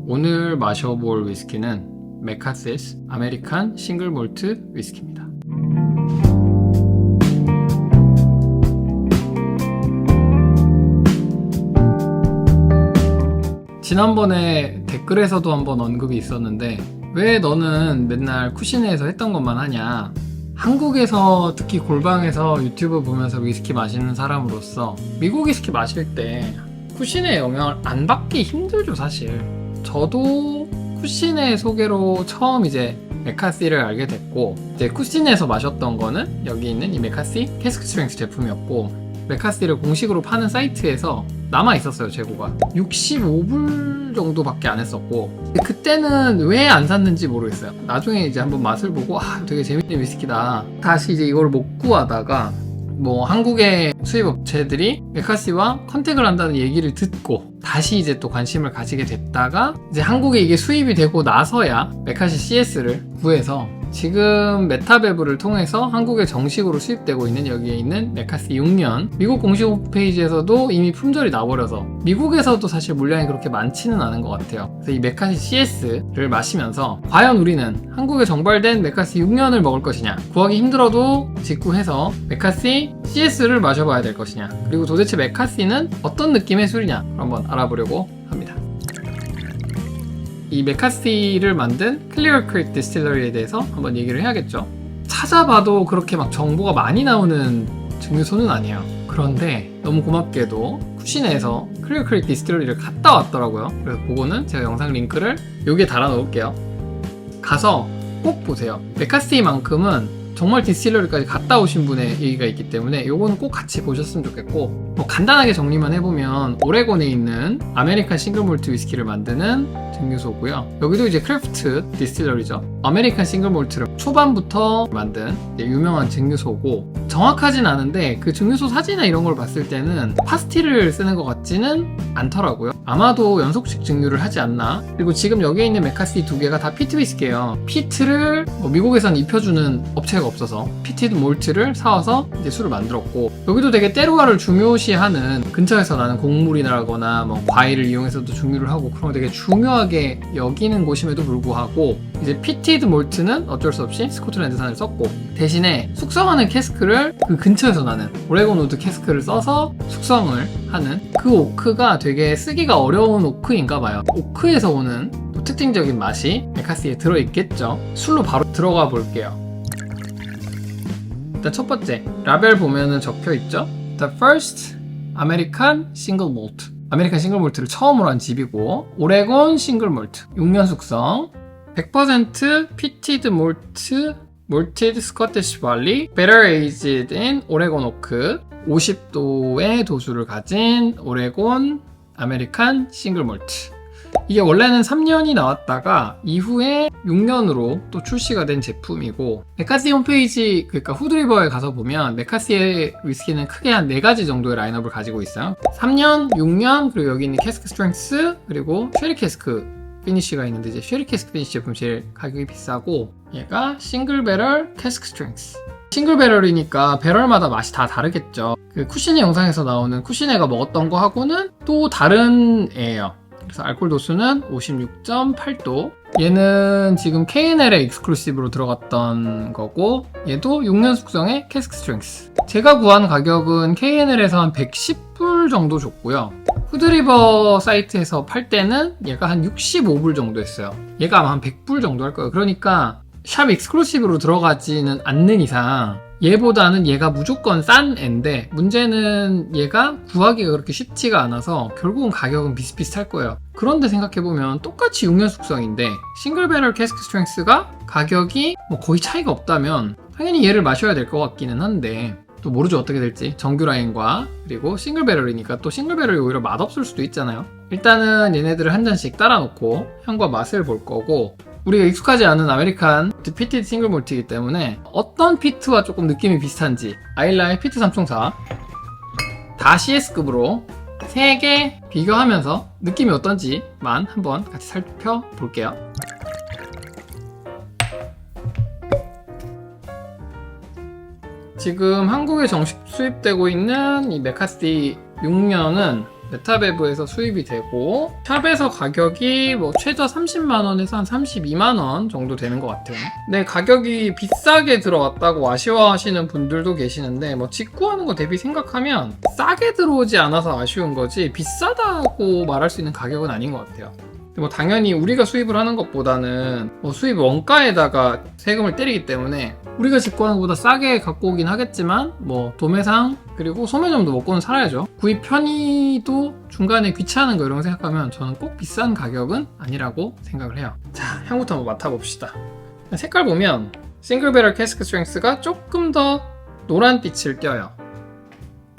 오늘 마셔볼 위스키는 맥카시스 아메리칸 싱글 몰트 위스키입니다. 지난번에 댓글에서도 한번 언급이 있었는데 왜 너는 맨날 쿠시네에서 했던 것만 하냐, 한국에서 특히 골방에서 유튜브 보면서 위스키 마시는 사람으로서 미국 위스키 마실 때 쿠시네 영향을 안 받기 힘들죠. 사실 저도 쿠시네 소개로 처음 이제 맥카시를 알게 됐고, 이제 쿠시네에서 마셨던 거는 여기 있는 이 맥카시 캐스크 스트렝스 제품이었고, 맥카시를 공식으로 파는 사이트에서 남아 있었어요. 재고가 65불 정도밖에 안 했었고, 그때는 왜 안 샀는지 모르겠어요. 나중에 이제 한번 맛을 보고 되게 재밌는 위스키다, 다시 이제 이걸 못 구하다가 뭐 한국의 수입 업체들이 맥카시와 컨택을 한다는 얘기를 듣고 다시 이제 또 관심을 가지게 됐다가, 이제 한국에 이게 수입이 되고 나서야 맥카시 CS를 구해서 지금 메타베브를 통해서 한국에 정식으로 수입되고 있는 여기에 있는 맥카시 6년, 미국 공식 홈페이지에서도 이미 품절이 나버려서 미국에서도 사실 물량이 그렇게 많지는 않은 것 같아요. 그래서 이 맥카시 CS를 마시면서 과연 우리는 한국에 정발된 맥카시 6년을 먹을 것이냐, 구하기 힘들어도 직구해서 맥카시 CS를 마셔봐야 될 것이냐, 그리고 도대체 맥카시는 어떤 느낌의 술이냐 한번 알아보려고 합니다. 이 맥카시를 만든 클리어 크릭 디스틸러리에 대해서 한번 얘기를 해야겠죠. 찾아봐도 그렇게 막 정보가 많이 나오는 증류소는 아니에요. 그런데 너무 고맙게도 쿠시네에서 클리어 크릭 디스틸러리를 갔다 왔더라고요. 그래서 그거는 제가 영상 링크를 여기에 달아 놓을게요. 가서 꼭 보세요. 맥카시만큼은 정말 디스틸러리까지 갔다 오신 분의 얘기가 있기 때문에 요거는 꼭 같이 보셨으면 좋겠고, 뭐 간단하게 정리만 해보면 오레곤에 있는 아메리칸 싱글몰트 위스키를 만드는 증류소고요. 여기도 이제 크래프트 디스틸러리죠. 아메리칸 싱글몰트를 초반부터 만든 유명한 증류소고, 정확하진 않은데 그 증류소 사진이나 이런 걸 봤을 때는 파스티를 쓰는 것 같지는 않더라고요. 아마도 연속식 증류를 하지 않나. 그리고 지금 여기에 있는 맥카시 두 개가 다 피트 위스키예요. 피트를 미국에선 입혀주는 업체가 없어서 피티드 몰트를 사와서 이제 술을 만들었고, 여기도 되게 때로가를 중요시하는, 근처에서 나는 곡물이라거나 뭐 과일을 이용해서도 증류를 하고 그런 거 되게 중요하게 여기는 곳임에도 불구하고, 이제 피티드 몰트는 어쩔 수 없이 스코틀랜드산을 썼고, 대신에 숙성하는 캐스크를 그 근처에서 나는 오레곤 우드 캐스크를 써서 숙성을 하는, 그 오크가 되게 쓰기가 어려운 오크인가 봐요. 오크에서 오는 또 특징적인 맛이 맥카시에 들어있겠죠. 술로 바로 들어가 볼게요. 일단 첫 번째 라벨 보면은 적혀있죠. The first American single malt, 아메리칸 싱글 몰트를 처음으로 한 집이고, 오레곤 싱글 몰트 6년 숙성, 100% 피티드 몰트, 몰티드 스코티시 발리, better aged in 오레곤 오크, 50도의 도수를 가진 오레곤 아메리칸 싱글 몰트. 이게 원래는 3년이 나왔다가 이후에 6년으로 또 출시가 된 제품이고, 맥카시 홈페이지, 그러니까 후드리버에 가서 보면 맥카시의 위스키는 크게 한 4가지 정도의 라인업을 가지고 있어요. 3년, 6년, 그리고 여기 있는 캐스크 스트렝스, 그리고 쉐리 캐스크 피니쉬가 있는데, 이제 쉐리 캐스크 피니쉬 제품 제일 가격이 비싸고, 얘가 싱글 배럴 캐스크 스트렝스. 싱글 배럴이니까 배럴마다 맛이 다 다르겠죠. 그 쿠시네 영상에서 나오는 쿠시네가 먹었던 거하고는 또 다른 애예요. 그래서 알코올 도수는 56.8도. 얘는 지금 K&L에 익스클루시브로 들어갔던 거고, 얘도 6년 숙성의 캐스크 스트렝스. 제가 구한 가격은 K&L에서 한 110불 정도 줬고요. 후드리버 사이트에서 팔 때는 얘가 한 65불 정도 했어요. 얘가 아마 한 100불 정도 할 거예요. 그러니까 샵 익스클루시브로 들어가지는 않는 이상 얘보다는 얘가 무조건 싼 애인데, 문제는 얘가 구하기가 그렇게 쉽지가 않아서 결국은 가격은 비슷비슷할 거예요. 그런데 생각해보면 똑같이 6년 숙성인데 싱글 배럴 캐스크 스트렝스가 가격이 뭐 거의 차이가 없다면 당연히 얘를 마셔야 될 것 같기는 한데, 또 모르죠 어떻게 될지. 정규 라인과 그리고 싱글 배럴이니까 또 싱글 배럴이 오히려 맛없을 수도 있잖아요. 일단은 얘네들을 한 잔씩 따라 놓고 향과 맛을 볼 거고, 우리가 익숙하지 않은 아메리칸 피티드 싱글 몰트이기 때문에 어떤 피트와 조금 느낌이 비슷한지 아일라의 피트 3총사 다 CS급으로 3개 비교하면서 느낌이 어떤지만 한번 같이 살펴볼게요. 지금 한국에 정식 수입되고 있는 이 맥카시 6년은 메타베브에서 수입이 되고 샵에서 가격이 뭐 최저 30만원에서 한 32만원 정도 되는 것 같아요. 근데 가격이 비싸게 들어왔다고 아쉬워하시는 분들도 계시는데 뭐 직구하는 거 대비 생각하면 싸게 들어오지 않아서 아쉬운 거지 비싸다고 말할 수 있는 가격은 아닌 것 같아요. 뭐 당연히 우리가 수입을 하는 것보다는 뭐 수입 원가에다가 세금을 때리기 때문에 우리가 직구하는 것보다 싸게 갖고 오긴 하겠지만 뭐 도매상 그리고 소매점도 먹고는 살아야죠. 구입 편의도 중간에 귀찮은 거 이런 거 생각하면 저는 꼭 비싼 가격은 아니라고 생각을 해요. 자, 향부터 한번 맡아봅시다. 색깔 보면 싱글 배럴 캐스크 스트렝스가 조금 더 노란빛을 띄어요.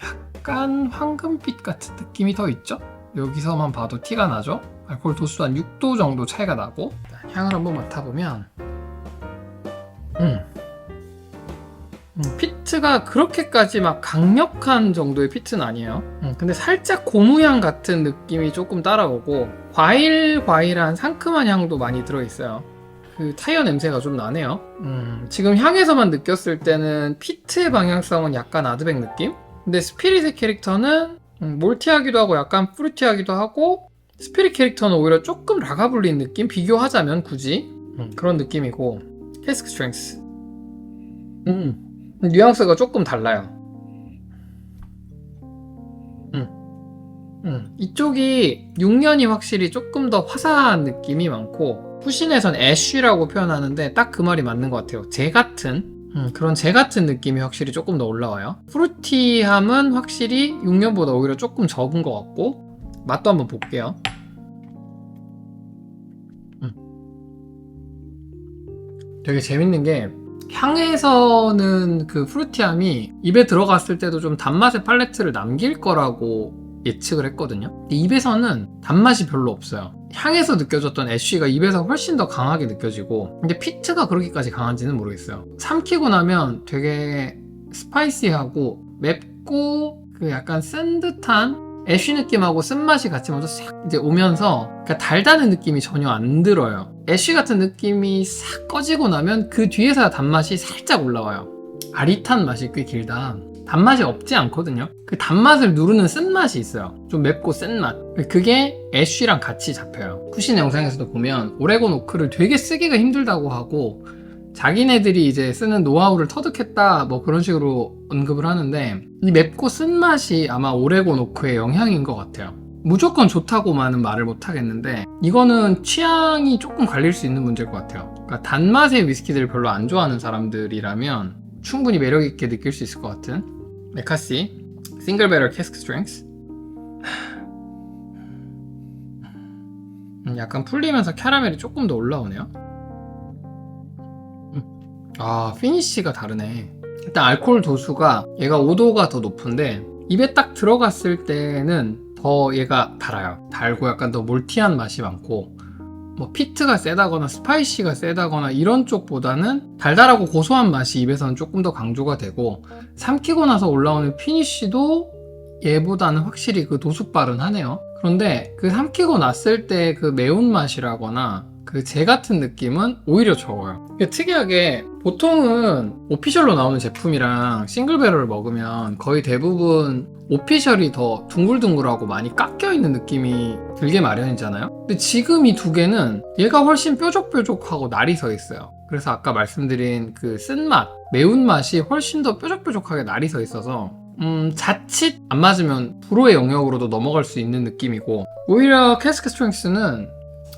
약간 황금빛 같은 느낌이 더 있죠? 여기서만 봐도 티가 나죠? 알코올 도수도 한 6도 정도 차이가 나고 향을 한번 맡아보면 피트가 그렇게까지 막 강력한 정도의 피트는 아니에요. 근데 살짝 고무향 같은 느낌이 조금 따라오고 과일한 상큼한 향도 많이 들어있어요. 그 타이어 냄새가 좀 나네요. 지금 향에서만 느꼈을 때는 피트의 방향성은 약간 아드백 느낌? 근데 스피릿의 캐릭터는 몰티하기도 하고 약간 프루티하기도 하고 스피릿 캐릭터는 오히려 조금 라가블린 느낌? 비교하자면 굳이 그런 느낌이고 캐스크 스트렝스 뉘앙스가 조금 달라요. 이쪽이 6년이 확실히 조금 더 화사한 느낌이 많고 푸신에선 애쉬라고 표현하는데 딱 그 말이 맞는 것 같아요. 재 같은 그런 재 같은 느낌이 확실히 조금 더 올라와요. 프루티함은 확실히 6년보다 오히려 조금 적은 것 같고 맛도 한번 볼게요. 되게 재밌는 게 향에서는 그 프루티함이 입에 들어갔을 때도 좀 단맛의 팔레트를 남길 거라고 예측을 했거든요. 근데 입에서는 단맛이 별로 없어요. 향에서 느껴졌던 애쉬가 입에서 훨씬 더 강하게 느껴지고 근데 피트가 그렇게까지 강한지는 모르겠어요. 삼키고 나면 되게 스파이시하고 맵고 그 약간 쓴 듯한 애쉬 느낌하고 쓴맛이 같이 먼저 싹 이제 오면서 그러니까 달다는 느낌이 전혀 안 들어요. 애쉬 같은 느낌이 싹 꺼지고 나면 그 뒤에서야 단맛이 살짝 올라와요. 아릿한 맛이 꽤 길다. 단맛이 없지 않거든요. 그 단맛을 누르는 쓴맛이 있어요. 좀 맵고 센 맛. 그게 애쉬랑 같이 잡혀요. 푸신 영상에서도 보면 오레곤 오크를 되게 쓰기가 힘들다고 하고 자기네들이 이제 쓰는 노하우를 터득했다 뭐 그런 식으로 언급을 하는데 이 맵고 쓴맛이 아마 오레곤 오크의 영향인 것 같아요. 무조건 좋다고만은 말을 못 하겠는데 이거는 취향이 조금 갈릴 수 있는 문제일 것 같아요. 그러니까 단맛의 위스키들을 별로 안 좋아하는 사람들이라면 충분히 매력있게 느낄 수 있을 것 같은 메카시 싱글 배럴 캐스크 스트렝스. 약간 풀리면서 캐러멜이 조금 더 올라오네요. 아, 피니쉬가 다르네. 일단 알코올 도수가 얘가 5도가 더 높은데 입에 딱 들어갔을 때는 더 얘가 달아요. 달고 약간 더 몰티한 맛이 많고 뭐 피트가 세다거나 스파이시가 세다거나 이런 쪽보다는 달달하고 고소한 맛이 입에서는 조금 더 강조가 되고 삼키고 나서 올라오는 피니쉬도 얘보다는 확실히 그 도수빨은 하네요. 그런데 그 삼키고 났을 때 그 매운맛이라거나 그 재 같은 느낌은 오히려 적어요. 특이하게 보통은 오피셜로 나오는 제품이랑 싱글배럴을 먹으면 거의 대부분 오피셜이 더 둥글둥글하고 많이 깎여있는 느낌이 들게 마련이잖아요. 근데 지금 이 두 개는 얘가 훨씬 뾰족뾰족하고 날이 서 있어요. 그래서 아까 말씀드린 그 쓴맛, 매운맛이 훨씬 더 뾰족뾰족하게 날이 서 있어서 자칫 안 맞으면 불호의 영역으로도 넘어갈 수 있는 느낌이고 오히려 캐스크 스트렝스는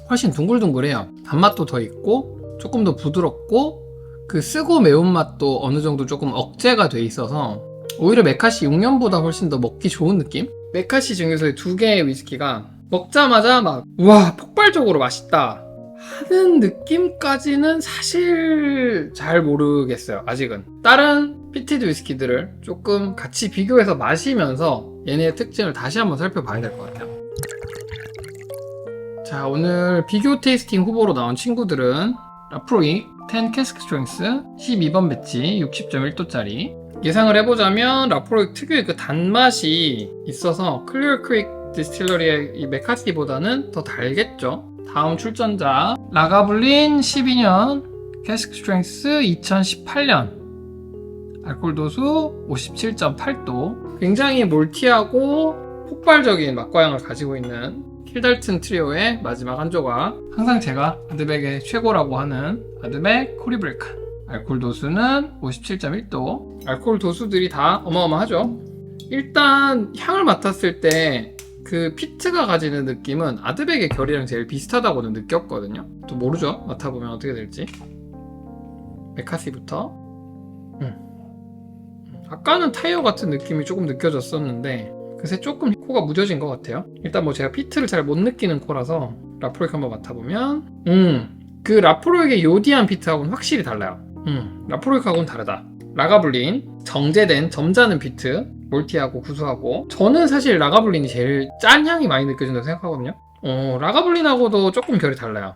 훨씬 둥글둥글해요. 단맛도 더 있고 조금 더 부드럽고 그 쓰고 매운맛도 어느 정도 조금 억제가 돼 있어서 오히려 메카시 6년보다 훨씬 더 먹기 좋은 느낌? 메카시 중에서의 두 개의 위스키가 먹자마자 막 우와 폭발적으로 맛있다 하는 느낌까지는 사실 잘 모르겠어요. 아직은 다른 피티드 위스키들을 조금 같이 비교해서 마시면서 얘네의 특징을 다시 한번 살펴봐야 될 것 같아요. 자, 오늘 비교 테이스팅 후보로 나온 친구들은 라프로이 10 캐스크 스트렝스 12번 배치 60.1도짜리. 예상을 해보자면 라프로이 특유의 그 단맛이 있어서 클리어 크릭 디스틸러리의 이 메카시보다는 더 달겠죠. 다음 출전자 라가블린 12년 캐스크 스트렝스 2018년 알코올 도수 57.8도. 굉장히 몰티하고 폭발적인 맛과향을 가지고 있는 킬달튼 트리오의 마지막 한 조각. 항상 제가 아드백의 최고라고 하는 아드백 코리브레칸. 알코올 도수는 57.1도. 알코올 도수들이 다 어마어마하죠. 일단 향을 맡았을 때 그 피트가 가지는 느낌은 아드백의 결이랑 제일 비슷하다고는 느꼈거든요. 또 모르죠. 맡아보면 어떻게 될지. 메카시부터. 아까는 타이어 같은 느낌이 조금 느껴졌었는데 그새 조금 코가 무뎌진 것 같아요. 일단 뭐 제가 피트를 잘 못 느끼는 코라서 라프로익 한번 맡아보면 그 라프로익의 요디한 피트하고는 확실히 달라요. 라프로익하고는 다르다. 라가블린 정제된 점잖은 피트, 몰티하고 구수하고. 저는 사실 라가블린이 제일 짠 향이 많이 느껴진다고 생각하거든요. 라가블린하고도 조금 결이 달라요.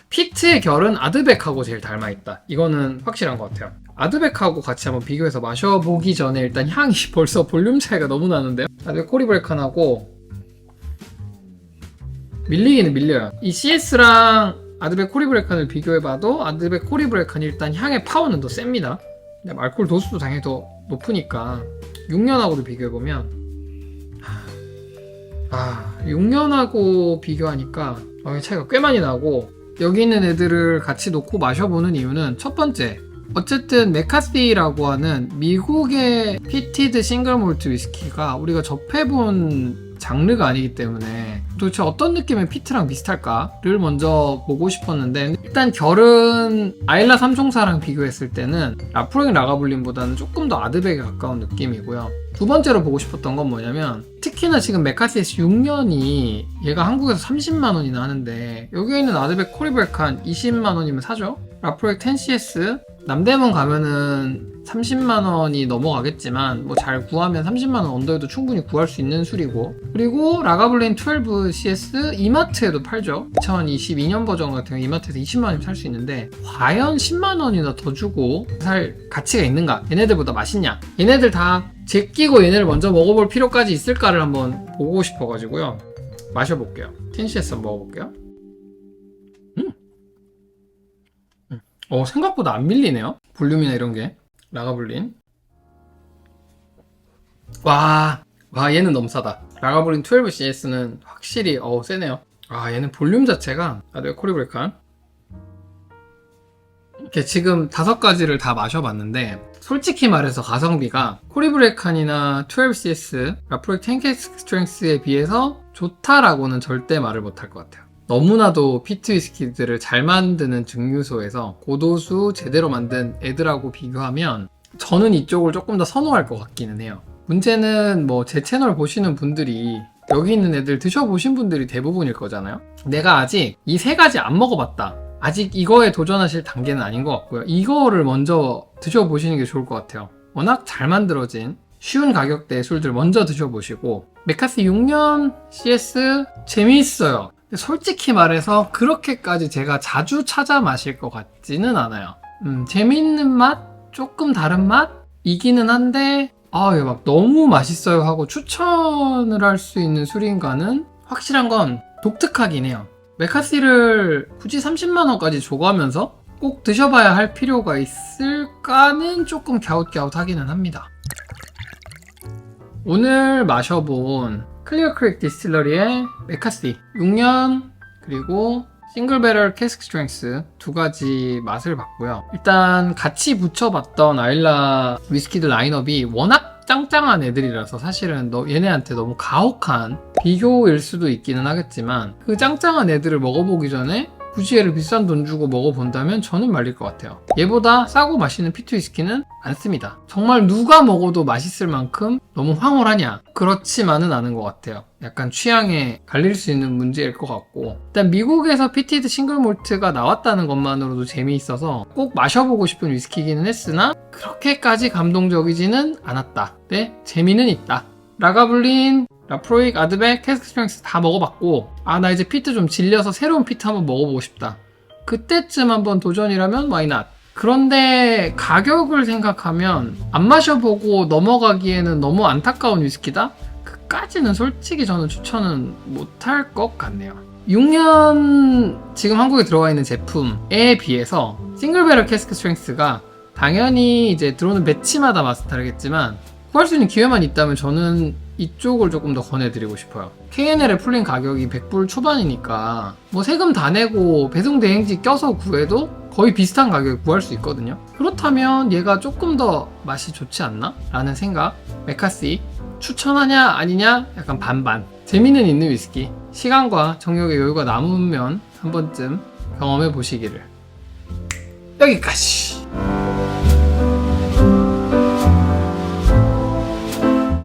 피트의 결은 아드백하고 제일 닮아있다. 이거는 확실한 것 같아요. 아드백하고 같이 한번 비교해서 마셔보기 전에 일단 향이 벌써 볼륨 차이가 너무 나는데요. 아드백 코리브레칸하고 밀리기는 밀려요. 이 CS랑 아드백 코리브레칸을 비교해봐도 아드백 코리브레칸이 일단 향의 파워는 더 셉니다. 알코올 도수도 당연히 더 높으니까 6년하고도 비교해보면 6년하고 비교하니까 차이가 꽤 많이 나고, 여기 있는 애들을 같이 놓고 마셔보는 이유는 첫 번째, 어쨌든 메카시라고 하는 미국의 피티드 싱글 몰트 위스키가 우리가 접해본 장르가 아니기 때문에 도대체 어떤 느낌의 피트랑 비슷할까를 먼저 보고 싶었는데, 일단 결은 아일라 삼총사랑 비교했을 때는 라프로잉 라가블린보다는 조금 더 아드백에 가까운 느낌이고요. 두 번째로 보고 싶었던 건 뭐냐면, 특히나 지금 메카시에스 6년이 얘가 한국에서 30만원이나 하는데 여기에 있는 아드백 코리브레칸 20만원이면 사죠? 라프로익 10CS 남대문 가면은 30만원이 넘어가겠지만 뭐 잘 구하면 30만원 언더에도 충분히 구할 수 있는 술이고, 그리고 라가블린 12CS 이마트에도 팔죠. 2022년 버전 같은 경우 이마트에서 20만원이면 살 수 있는데 과연 10만원이나 더 주고 살 가치가 있는가? 얘네들보다 맛있냐? 얘네들 다 제끼고 얘네를 먼저 먹어볼 필요까지 있을까를 한번 보고 싶어가지고요. 마셔볼게요. 10CS 한번 먹어볼게요. 생각보다 안 밀리네요. 볼륨이나 이런 게. 라가블린. 와, 얘는 너무 싸다. 라가블린 12CS는 확실히 세네요. 얘는 볼륨 자체가 아드백 코리브레칸. 이렇게 지금 5가지를 다 마셔봤는데 솔직히 말해서 가성비가 코리브레칸이나 12CS, 라프로익 10K 스트렝스에 비해서 좋다라고는 절대 말을 못할 것 같아요. 너무나도 피트 위스키들을 잘 만드는 증류소에서 고도수 제대로 만든 애들하고 비교하면 저는 이쪽을 조금 더 선호할 것 같기는 해요. 문제는 뭐 제 채널 보시는 분들이 여기 있는 애들 드셔보신 분들이 대부분일 거잖아요. 내가 아직 이 3가지 안 먹어봤다, 아직 이거에 도전하실 단계는 아닌 것 같고요. 이거를 먼저 드셔보시는 게 좋을 것 같아요. 워낙 잘 만들어진 쉬운 가격대의 술들 먼저 드셔보시고, 메카시 6년 CS 재미있어요. 솔직히 말해서 그렇게까지 제가 자주 찾아 마실 것 같지는 않아요. 재밌는 맛? 조금 다른 맛이기는 한데 막 너무 맛있어요 하고 추천을 할 수 있는 술인가는 확실한 건 독특하긴 해요. 메카시를 굳이 30만원까지 줘가면서 꼭 드셔봐야 할 필요가 있을까는 조금 갸웃갸웃하기는 합니다. 오늘 마셔본 클리어 크릭 디스틸러리의 메카시 6년 그리고 싱글 배럴 캐스크 스트렝스 2가지 맛을 봤고요. 일단 같이 붙여봤던 아일라 위스키들 라인업이 워낙 짱짱한 애들이라서 사실은 얘네한테 너무 가혹한 비교일 수도 있기는 하겠지만, 그 짱짱한 애들을 먹어보기 전에 굳이 얘를 비싼 돈 주고 먹어본다면 저는 말릴 것 같아요. 얘보다 싸고 맛있는 피트 위스키는 않습니다. 정말 누가 먹어도 맛있을 만큼 너무 황홀하냐? 그렇지만은 않은 것 같아요. 약간 취향에 갈릴 수 있는 문제일 것 같고, 일단 미국에서 피티드 싱글 몰트가 나왔다는 것만으로도 재미있어서 꼭 마셔보고 싶은 위스키기는 했으나 그렇게까지 감동적이지는 않았다. 네, 재미는 있다. 라가블린, 라프로익, 아드백, 캐스크 스트렝스 다 먹어봤고, 나 이제 피트 좀 질려서 새로운 피트 한번 먹어보고 싶다. 그때쯤 한번 도전이라면 why not? 그런데 가격을 생각하면 안 마셔보고 넘어가기에는 너무 안타까운 위스키다? 그까지는 솔직히 저는 추천은 못할 것 같네요. 6년 지금 한국에 들어와 있는 제품에 비해서 싱글 배럴 캐스크 스트렝스가 당연히 이제 들어오는 배치마다 맛은 다르겠지만 구할 수 있는 기회만 있다면 저는 이쪽을 조금 더 권해드리고 싶어요. K&L에 풀린 가격이 100불 초반이니까 뭐 세금 다 내고 배송 대행지 껴서 구해도 거의 비슷한 가격에 구할 수 있거든요. 그렇다면 얘가 조금 더 맛이 좋지 않나? 라는 생각. 메카시 추천하냐 아니냐 약간 반반. 재미는 있는 위스키, 시간과 정력의 여유가 남으면 한 번쯤 경험해 보시기를. 여기까지.